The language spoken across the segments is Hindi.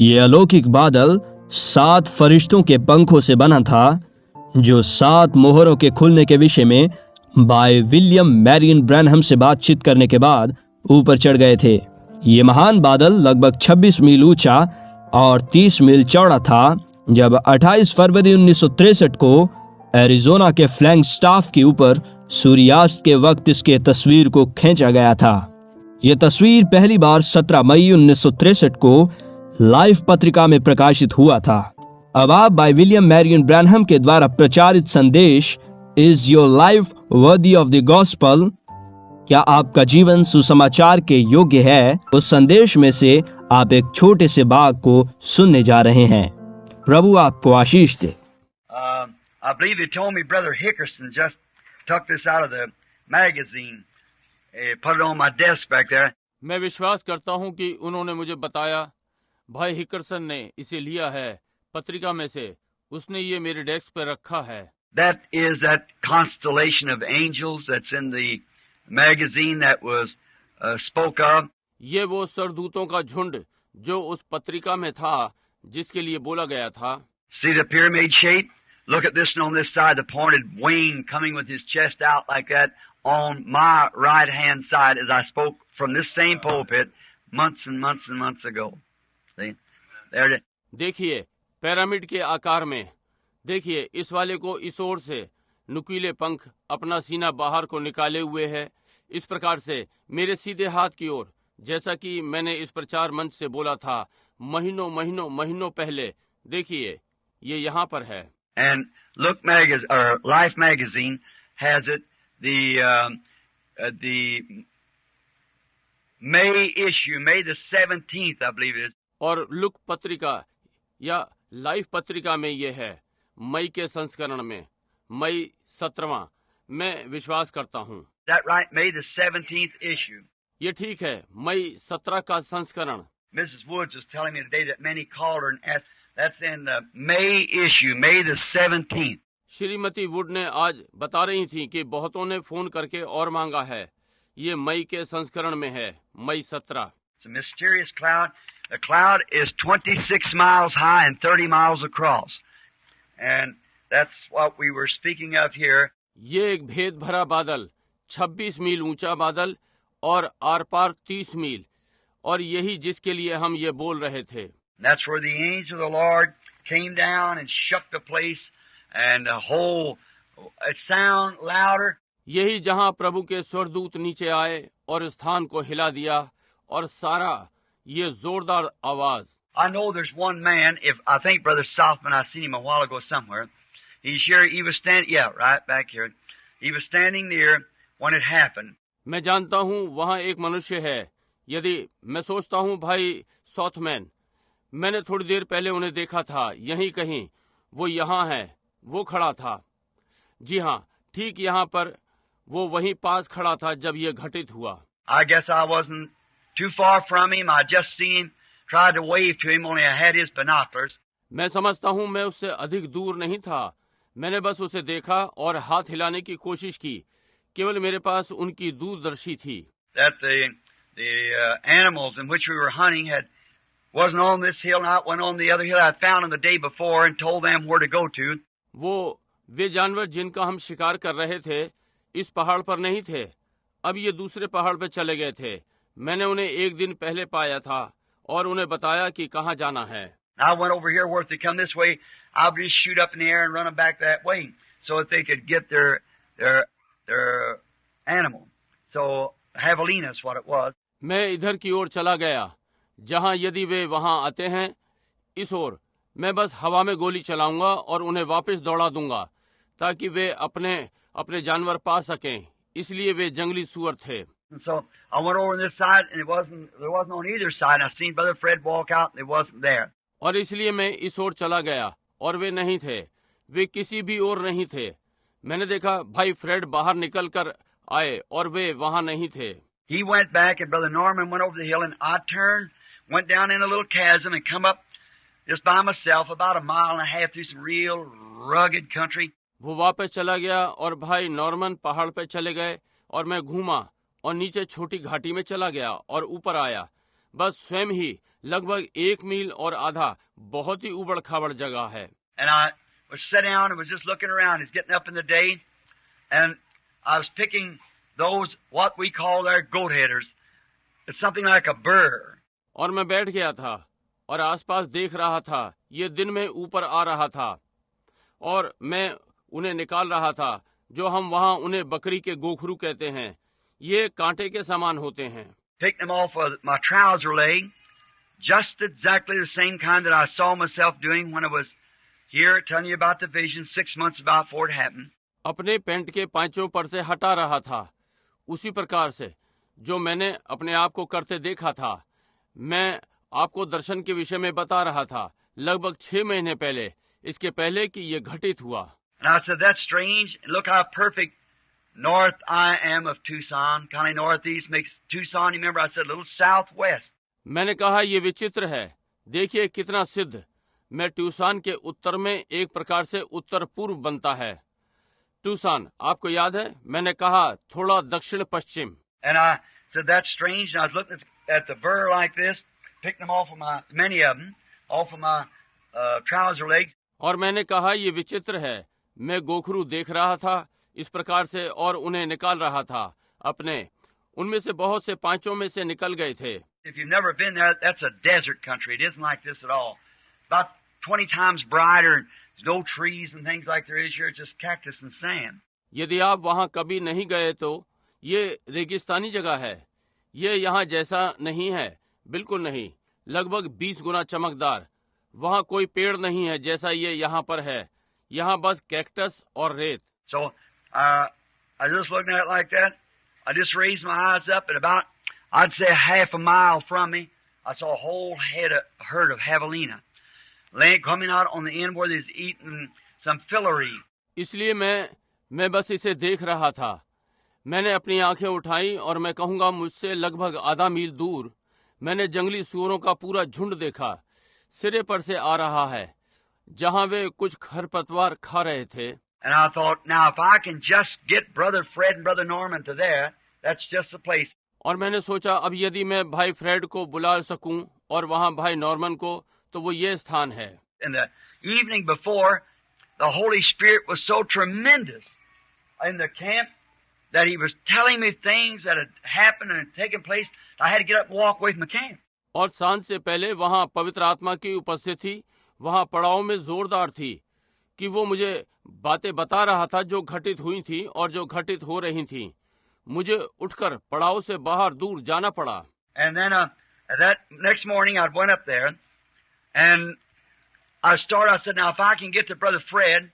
ये अलौकिक बादल 7 फरिश्तों के पंखों से बना था, जो 7 मोहरों के खुलने के विषय में बाय विलियम मैरियन ब्रैनहम से बातचीत करने के बाद ऊपर चढ़ गए थे। ये महान बादल लगभग 26 मील ऊंचा और 30 मील चौड़ा था जब 28 फरवरी 1963 को एरिजोना के फ्लैग स्टाफ के ऊपर सूर्यास्त के वक्त इसके तस्वीर को खींचा गया था। यह तस्वीर पहली बार 17 मई 1963 को लाइफ पत्रिका में प्रकाशित हुआ था। अब आप बाय विलियम मैरियन ब्रैनहम के द्वारा प्रचारित संदेश is your life worthy of the gospel, क्या आपका जीवन सुसमाचार के योग्य है, उस संदेश में से आप एक छोटे से भाग को सुनने जा रहे हैं। प्रभु आपको आशीष दे। I believe you told me Brother Hickerson just took this out of the magazine, put it on my desk back there. मैं विश्वास करता हूं कि उन्होंने मुझे बताया भाई हिकरसन ने इसे लिया है पत्रिका में से, उसने ये मेरे डेस्क पर रखा है। That is that constellation of angels that's in the magazine that was spoke of. ये वो सरदूतों का झुंड जो उस पत्रिका में था जिसके लिए बोला गया था। See the pyramid shape? Look at this one on this side, the pointed wing coming with his chest out like that on my right hand side as I spoke from this same pulpit months and months and months ago. See? There it is. देखिए पिरामिड के आकार में, देखिए इस वाले को इस ओर से नुकीले पंख अपना सीना बाहर को निकाले हुए है, इस प्रकार से मेरे सीधे हाथ की ओर, जैसा कि मैंने इस प्रचार मंच से बोला था महीनों महीनों महीनों पहले। देखिए ये यहाँ पर है। And Look magazine or Life magazine has it the May issue, May the 17th, I believe it is. और लुक पत्रिका या लाइफ पत्रिका में ये है मई के संस्करण में, मई 17वां, मैं विश्वास करता हूँ। That right? May the 17th issue. ये ठीक है, मई 17 का संस्करण। Mrs. Woods was telling me today that many called her and asked. That's in the May issue, May the 17th. Shrimati would ने आज बता रही थी कि बहुतों ने फोन करके और मांगा है, ये मई के संस्करण में है, मई 17। It's a mysterious cloud. The cloud is 26 miles high and 30 miles across. And that's what we were speaking of here. ये एक भेद भरा बादल, 26 मील ऊंचा बादल और आर पार 30 मील, और यही जिसके लिए हम ये बोल रहे थे। That's where the angel of the Lord came down and shook the place, and the whole it sound louder. यही जहां प्रभु के स्वर्गदूत नीचे आए और स्थान को हिला दिया, और सारा ये जोरदार आवाज। I know there's one man. If I think Brother Softman, I seen him a while ago somewhere. He's here. He was standing. Yeah, right back here. He was standing there when it happened. मैं जानता हूं वहां एक मनुष्य है। यदि मैं सोचता हूं भाई सॉथमैन, मैंने थोड़ी देर पहले उन्हें देखा था यहीं कहीं, वो यहाँ है, वो खड़ा था। जी हाँ, ठीक यहाँ पर, वो वहीं पास खड़ा था जब ये घटित हुआ। I guess I wasn't too far from him. I just seen him, tried to wave to him, only I had his binoculars. मैं समझता हूँ मैं उससे अधिक दूर नहीं था, मैंने बस उसे देखा और हाथ हिलाने की कोशिश की, केवल मेरे पास उनकी दूरदर्शी थी। That the animals in which we were hunting wasn't on this hill, not went on the other hill. I found them the day before and told them where to go to. वे जानवर जिनका हम शिकार कर रहे थे इस पहाड़ पर नहीं थे, अब ये दूसरे पहाड़ पर चले गए थे। मैंने उन्हें एक दिन पहले पाया था और उन्हें बताया कि कहाँ जाना है। I went over here where if they come this way, I'll just shoot up in the air and run them back that way, so that they could get their animal. So javelina is what it was. मैं इधर की ओर चला गया, जहां यदि वे वहां आते हैं इस ओर, मैं बस हवा में गोली चलाऊंगा और उन्हें वापस दौड़ा दूंगा ताकि वे अपने अपने जानवर पा सकें, इसलिए वे जंगली सूअर थे। And so I went over on this side, and there wasn't on either side. And I seen Brother Fred walk out, and they wasn't there. और इसलिए मैं इस ओर चला गया और वे नहीं थे, वे किसी भी ओर नहीं थे। मैंने देखा भाई फ्रेड बाहर निकल कर आए और वे वहां नहीं थे। He went back, and Brother Norman went over the hill, and I turned, went down in a little chasm, and come up just by myself about a mile and a half through some real rugged country. वो वापस चला गया और भाई नॉर्मन पहाड़ पर चले गए और मैं घूमा और नीचे छोटी घाटी में चला गया और ऊपर आया बस स्वयं ही लगभग 1 मील और आधा बहुत ही उबड़ खाबड़ जगह है। And I was sitting down and was just looking around. It's getting up in the day, and I was picking those, what we call their goat headers. It's something like a burr. और मैं बैठ गया था और आसपास देख रहा था। ये दिन में ऊपर आ रहा था और मैं उन्हें निकाल रहा था, जो हम वहाँ उन्हें बकरी के गोखरू कहते हैं। ये कांटे के समान होते हैं। Picked them off of my trouser leg, just exactly the same kind that I saw myself doing when I was here telling you about the vision 6 months before it happened. अपने पैंट के पांचों पर से हटा रहा था, उसी प्रकार से जो मैंने अपने आप को करते देखा था। मैं आपको दर्शन के विषय में बता रहा था लगभग 6 महीने पहले, इसके पहले कि ये घटित हुआ। And I said, that's strange. Look how perfect north I am of Tucson. Kind of northeast makes Tucson. You remember I said a little southwest. मैंने कहा ये विचित्र है, देखिए कितना सिद्ध। मैं ट्यूसान के उत्तर में एक प्रकार से उत्तर पूर्व बनता है। ट्यूसान आपको याद है? मैंने कहा थोड़ा दक्षिण पश्चिम। And I said, that's strange. And I was looking at the burr like this, picking them off of my, many of them, off of my trouser legs. और मैंने कहा ये विचित्र है। मैं गोखरू देख रहा था इस प्रकार से और उन्हें निकाल रहा था अपने। उनमें से बहुत से पांचों में से निकल गए थे। If you've never been there, that's a desert country. It isn't like this at all. About 20 times brighter, and there's no trees and things like there is here. It's just cactus and sand. यदि आप वहां कभी नहीं गए तो ये रेगिस्तानी जगह है। ये यहाँ जैसा नहीं है, बिल्कुल नहीं। लगभग 20 गुना चमकदार। वहाँ कोई पेड़ नहीं है जैसा ये यहाँ पर है। यहाँ बस कैक्टस और रेत। So I just looking at it like that. I just raised my eyes up, and about, I'd say, half a mile from me, I saw a whole herd of javelina coming out on the end where they's eating some fillery. इसलिए मैं बस इसे देख रहा था। मैंने अपनी आंखें उठाई और मैं कहूँगा मुझसे लगभग आधा मील दूर मैंने जंगली सूअरों का पूरा झुंड देखा। सिरे पर से आ रहा है जहाँ वे कुछ खरपतवार खा रहे थे। And I thought, now if I can just get Brother Fred and Brother Norman to there, that's just the place. और मैंने सोचा अब यदि मैं भाई फ्रेड को बुला सकूं और वहाँ भाई नॉर्मन को, तो वो ये स्थान है। In the evening before, the Holy Spirit was so tremendous in the camp that He was telling me things that had happened and had taken place. I had to get up and walk away from the camp. और सांझ से पहले वहाँ पवित्र आत्मा की उपस्थिति वहाँ पड़ाव में जोरदार थी कि वो मुझे बातें बता रहा था जो घटित हुई थी और जो घटित हो रही थी। मुझे उठकर पड़ाव से बाहर दूर जाना पड़ा। And then that next morning I went up there and I said, now if I can get to Brother Fred,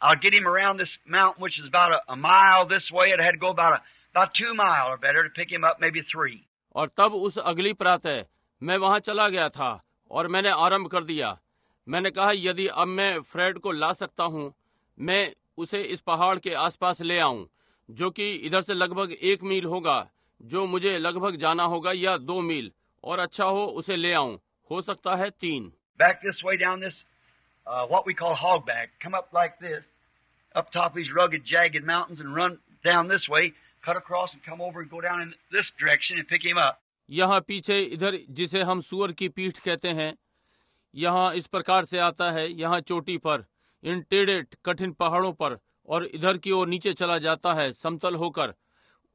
I'll get him around this mountain, which is about a mile this way. It had to go about 2 miles or better to pick him up, maybe 3. और तब उस अगली प्रातः मैं वहां चला गया था और मैंने आरंभ कर दिया। मैंने कहा यदि अब मैं फ्रेड को ला सकता हूं, मैं उसे इस पहाड़ के आसपास ले आऊं, जो कि इधर से लगभग 1 मील होगा, जो मुझे लगभग जाना होगा, या 2 मील, और अच्छा हो उसे ले आऊं, हो सकता है 3। Back this way down this, what we call hogback. Come up like this, up top these rugged, jagged mountains and run down this way, cut across and come over and go down in this direction and pick him up. यहाँ पीछे इधर जिसे हम सुअर की पीठ कहते हैं, यहाँ इस प्रकार से आता है, यहाँ चोटी पर इन टेढ़े कठिन पहाड़ों पर, और इधर की ओर नीचे चला जाता है समतल होकर,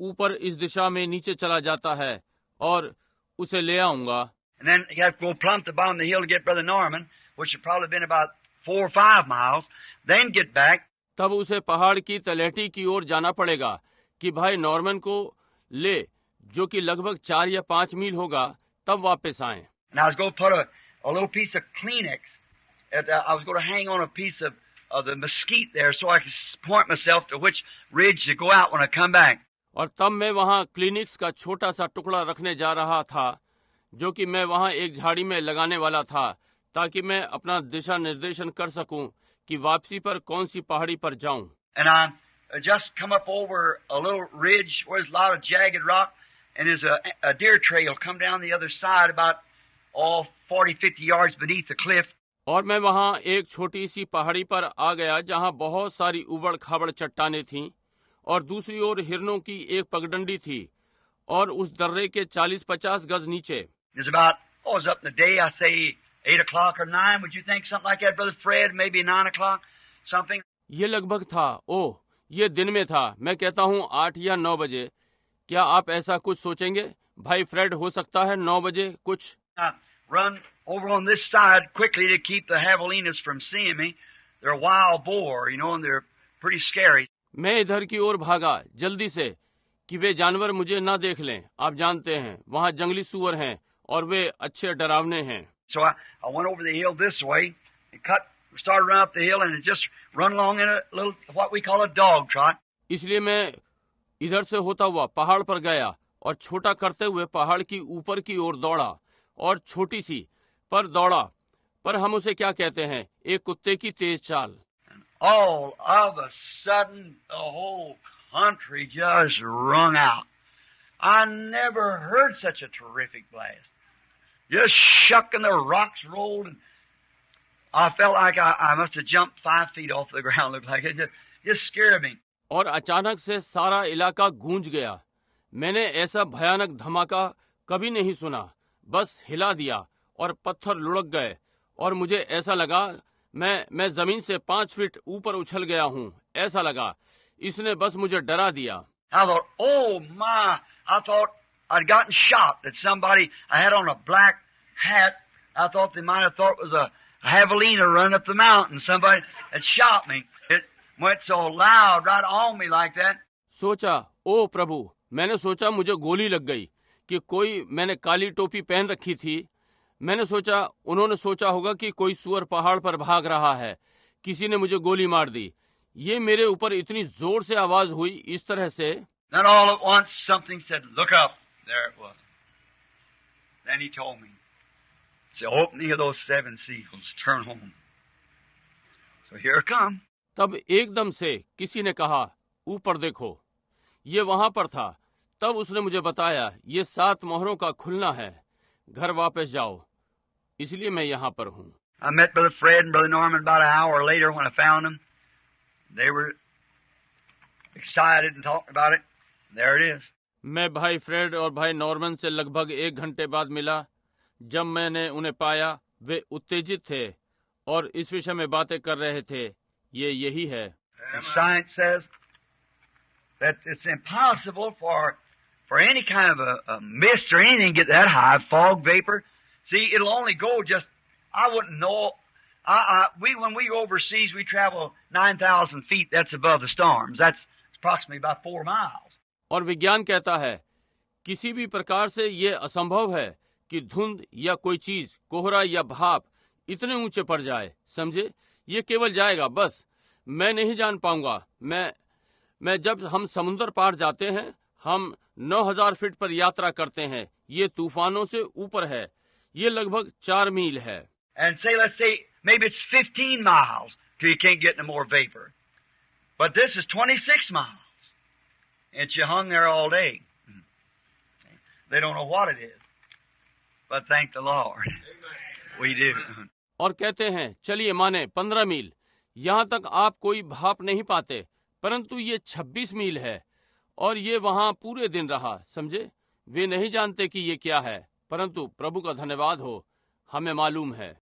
ऊपर इस दिशा में नीचे चला जाता है, और उसे ले आऊंगा। And then you have to go plumb to the bottom of the hill to get Brother Norman, which would probably been about 4 or 5 miles, then get back. तब उसे पहाड़ की तलहटी की ओर जाना पड़ेगा कि भाई नॉर्मन को ले, जो कि लगभग 4 या 5 मील होगा, तब वापस आए। And I was going to put a little piece of Kleenex. I was going to hang on a piece of the mesquite there so I could point myself to which ridge to go out when I come back. और तब मैं वहाँ क्लिनिक्स का छोटा सा टुकड़ा रखने जा रहा था, जो कि मैं वहाँ एक झाड़ी में लगाने वाला था, ताकि मैं अपना दिशा निर्देशन कर सकूं कि वापसी पर कौन सी पहाड़ी पर जाऊं। And I just come up over a little ridge where there's a lot of jagged rock, and there's a deer trail come down the other side about 40-50 yards beneath the cliff. और मैं वहाँ एक छोटी सी पहाड़ी पर आ गया जहाँ बहुत सारी उबड़ खाबड़ चट्टानें थीं, और दूसरी ओर हिरनों की एक पगडंडी थी, और उस दर्रे के 40-50 गज नीचे। It's about, oh, it was up in the day, I say 8 o'clock or 9. Would you think something like that, Brother Fred? Maybe 9 o'clock, something? ये लगभग था। ओह, ये दिन में था। मैं कहता हूँ 8 या 9 बजे। क्या आप ऐसा कुछ सोचेंगे भाई फ्रेड? हो सकता है 9 बजे कुछ। Run over on this side quickly to keep the javelinas from seeing me. They're wild boar, you know, and they're pretty scary. मैं इधर की ओर भागा जल्दी से कि वे जानवर मुझे ना देख लें। आप जानते हैं वहाँ जंगली सूअर हैं और वे अच्छे डरावने हैं। So I went over the hill this way and started running up the hill and it just run along in a little, what we call a dog trot. इसलिए मैं इधर से होता हुआ पहाड़ पर गया और छोटा करते हुए पहाड़ की ऊपर की ओर दौड़ा और छोटी सी पर दौड़ा, पर हम उसे क्या कहते हैं, एक कुत्ते की तेज चाल। All of a sudden, the whole country just rung out. I never heard such a terrific blast. Just shook and the rocks rolled, and I felt like I must have jumped 5 feet off the ground. Looked like it just scared me. और अचानक से सारा इलाका गूंज गया। मैंने ऐसा भयानक धमाका कभी नहीं सुना। बस हिला दिया और पत्थर लुढ़क गए और मुझे ऐसा लगा मैं जमीन से 5 फीट ऊपर उछल गया हूँ। ऐसा लगा इसने बस मुझे डरा दिया। I thought, oh my! I thought I'd gotten shot. That somebody I had on a black hat. I thought they might have thought it was a javelina running up the mountain. Somebody had shot me. It went so loud right on me like that. सोचा, ओ प्रभु, मैंने सोचा मुझे गोली लग गई कि मैंने काली टोपी पहन रखी थी। मैंने सोचा उन्होंने सोचा होगा कि कोई सुअर पहाड़ पर भाग रहा है, किसी ने मुझे गोली मार दी। ये मेरे ऊपर इतनी जोर से आवाज हुई इस तरह से। Then all at once something said, "Look up." There it was. Then he told me, "It's the opening of those 7 seals. Turn home." So here it come. तब एकदम से किसी ने कहा, ऊपर देखो। ये वहां पर था। तब उसने मुझे बताया, ये 7 मोहरों का खुलना है। घर वापस जाओ। इसलिए मैं यहाँ पर हूँ। I met Brother Fred and Brother Norman about an hour later when I found them. They were excited and talked about it. There it is. मैं भाई फ्रेड और भाई नॉर्मन से लगभग 1 घंटे बाद मिला। जब मैंने उन्हें पाया, वे उत्तेजित थे और इस विषय में बातें कर रहे थे। ये यही है। And science says that it's impossible for any kind of a mist or anything to get that high, fog vapor. See, it'll only go just, I wouldn't know. When we go overseas, we travel 9,000 feet. That's above the storms. That's approximately about 4 miles. और विज्ञान कहता है किसी भी प्रकार से ये असंभव है कि धुंध या कोई चीज, कोहरा या भाप इतने ऊंचे पड़ जाए। समझे, ये केवल जाएगा, बस मैं नहीं जान पाऊंगा। मैं जब हम समुद्र पार जाते हैं, हम 9,000 फीट पर यात्रा करते हैं। ये तूफानों से ऊपर है। ये लगभग 4 मील है। And let's say, maybe it's 15 miles till you can't get no more vapor. But this is 26 miles. And you hung there all day. They don't know what it is. But thank the Lord. We do. और कहते हैं, चलिए माने 15 मील, यहाँ तक आप कोई भाप नहीं पाते, परंतु ये 26 मील है और ये वहाँ पूरे दिन रहा। समझे, वे नहीं जानते कि ये क्या है, परंतु प्रभु का धन्यवाद हो, हमें मालूम है।